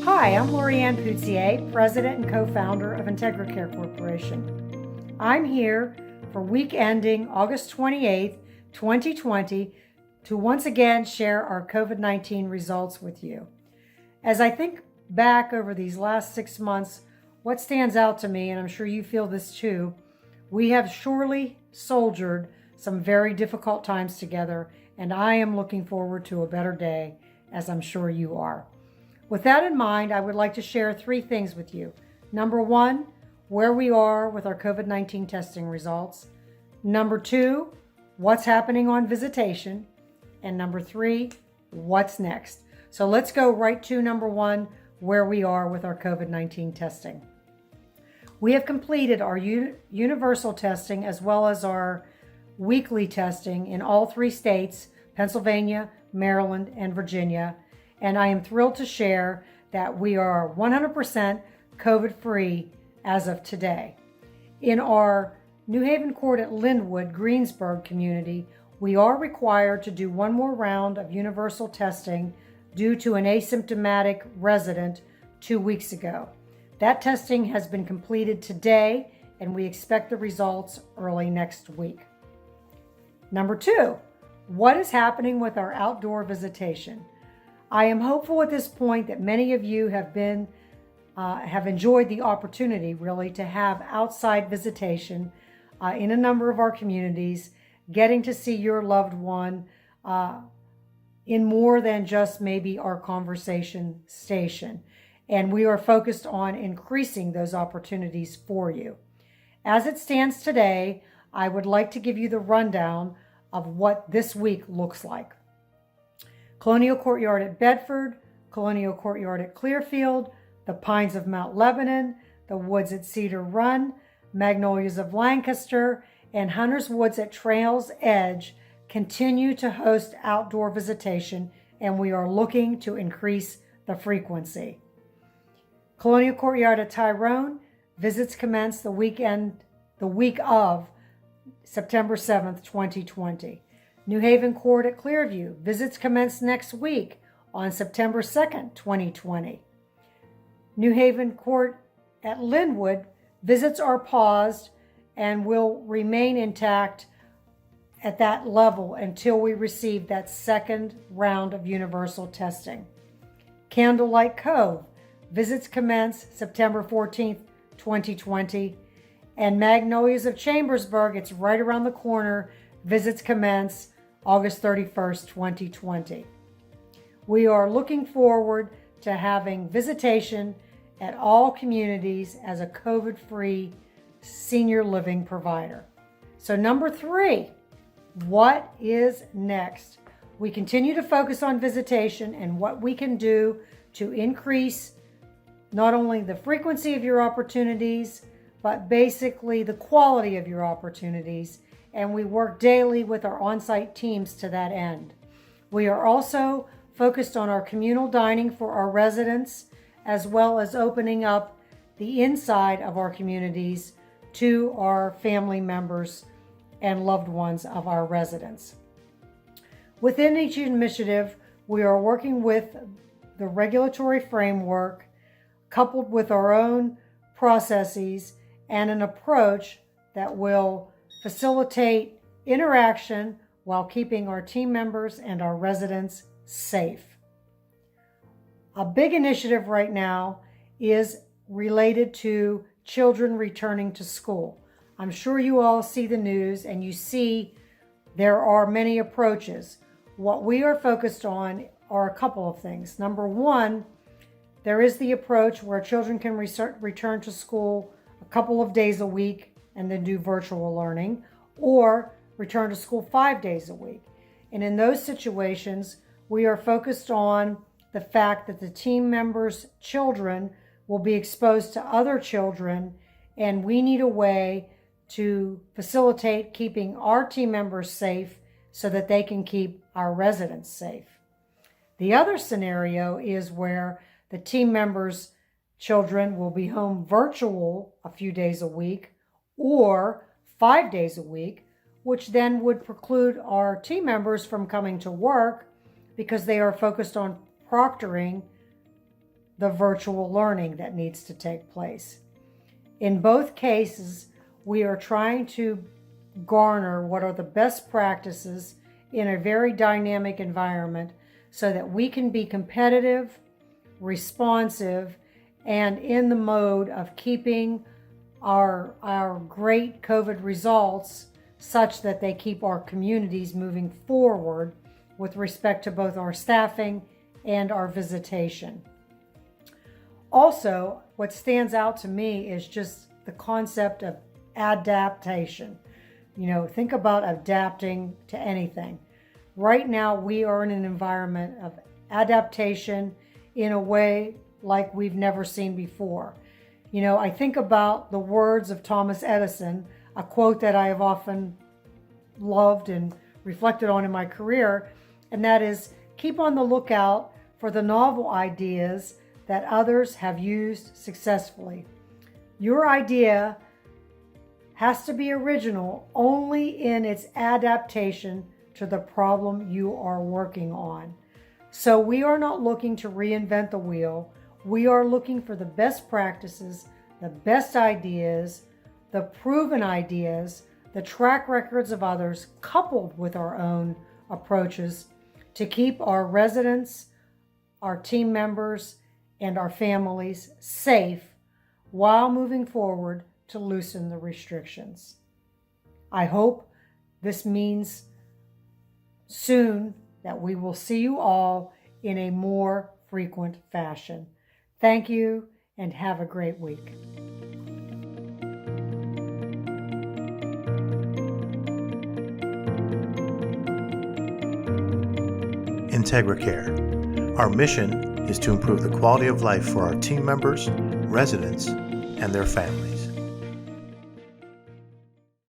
Hi, I'm Loriann Putzier, President and co-founder of IntegraCare Corporation. I'm here for week ending August 28th, 2020 to once again share our COVID-19 results with you. As I think back over these last 6 months, what stands out to me, and I'm sure you feel this too, we have surely soldiered some very difficult times together, and I am looking forward to a better day, as I'm sure you are. With that in mind, I would like to share 3 things with you. Number 1, where we are with our COVID-19 testing results. Number 2, what's happening on Visitation. And number 3, what's next. So let's go right to number 1, where we are with our COVID-19 testing. We have completed our universal testing as well as our weekly testing in all 3 states, Pennsylvania, Maryland, and Virginia. And I am thrilled to share that we are 100% COVID-free as of today. In our New Haven Court at Linwood, Greensburg community, we are required to do one more round of universal testing due to an asymptomatic resident 2 weeks ago. That testing has been completed today, and we expect the results early next week. Number 2, what is happening with our outdoor visitation? I am hopeful at this point that many of you have enjoyed the opportunity really to have outside visitation in a number of our communities, getting to see your loved one in more than just maybe our conversation station. And we are focused on increasing those opportunities for you. As it stands today, I would like to give you the rundown of what this week looks like. Colonial Courtyard at Bedford, Colonial Courtyard at Clearfield, the Pines of Mount Lebanon, the Woods at Cedar Run, Magnolias of Lancaster, and Hunter's Woods at Trails Edge continue to host outdoor visitation, and we are looking to increase the frequency. Colonial Courtyard at Tyrone, visits commence the week of September 7th, 2020. New Haven Court at Clearview, visits commence next week on September 2nd, 2020. New Haven Court at Linwood, visits are paused and will remain intact at that level until we receive that second round of universal testing. Candlelight Cove, visits commence September 14th, 2020. And Magnolias of Chambersburg, it's right around the corner, visits commence August 31st, 2020. We are looking forward to having visitation at all communities as a COVID-free senior living provider. So number 3, what is next? We continue to focus on visitation and what we can do to increase not only the frequency of your opportunities, but basically the quality of your opportunities. And we work daily with our on-site teams to that end. We are also focused on our communal dining for our residents, as well as opening up the inside of our communities to our family members and loved ones of our residents. Within each initiative, we are working with the regulatory framework, coupled with our own processes and an approach that will facilitate interaction while keeping our team members and our residents safe. A big initiative right now is related to children returning to school. I'm sure you all see the news and you see there are many approaches. What we are focused on are a couple of things. Number 1, there is the approach where children can return to school a couple of days a week and then do virtual learning, or return to school 5 days a week. And in those situations, we are focused on the fact that the team members' children will be exposed to other children, and we need a way to facilitate keeping our team members safe so that they can keep our residents safe. The other scenario is where the team members' children will be home virtual a few days a week or 5 days a week, which then would preclude our team members from coming to work because they are focused on proctoring the virtual learning that needs to take place. In both cases, we are trying to garner what are the best practices in a very dynamic environment so that we can be competitive, responsive, and in the mode of keeping our great COVID results such that they keep our communities moving forward with respect to both our staffing and our visitation. Also, what stands out to me is just the concept of adaptation. Think about adapting to anything. Right now, we are in an environment of adaptation in a way like we've never seen before. I think about the words of Thomas Edison, a quote that I have often loved and reflected on in my career, and that is, keep on the lookout for the novel ideas that others have used successfully. Your idea has to be original only in its adaptation to the problem you are working on. So we are not looking to reinvent the wheel. We are looking for the best practices, the best ideas, the proven ideas, the track records of others, coupled with our own approaches to keep our residents, our team members, and our families safe while moving forward to loosen the restrictions. I hope this means soon that we will see you all in a more frequent fashion. Thank you and have a great week. IntegraCare. Our mission is to improve the quality of life for our team members, residents, and their families.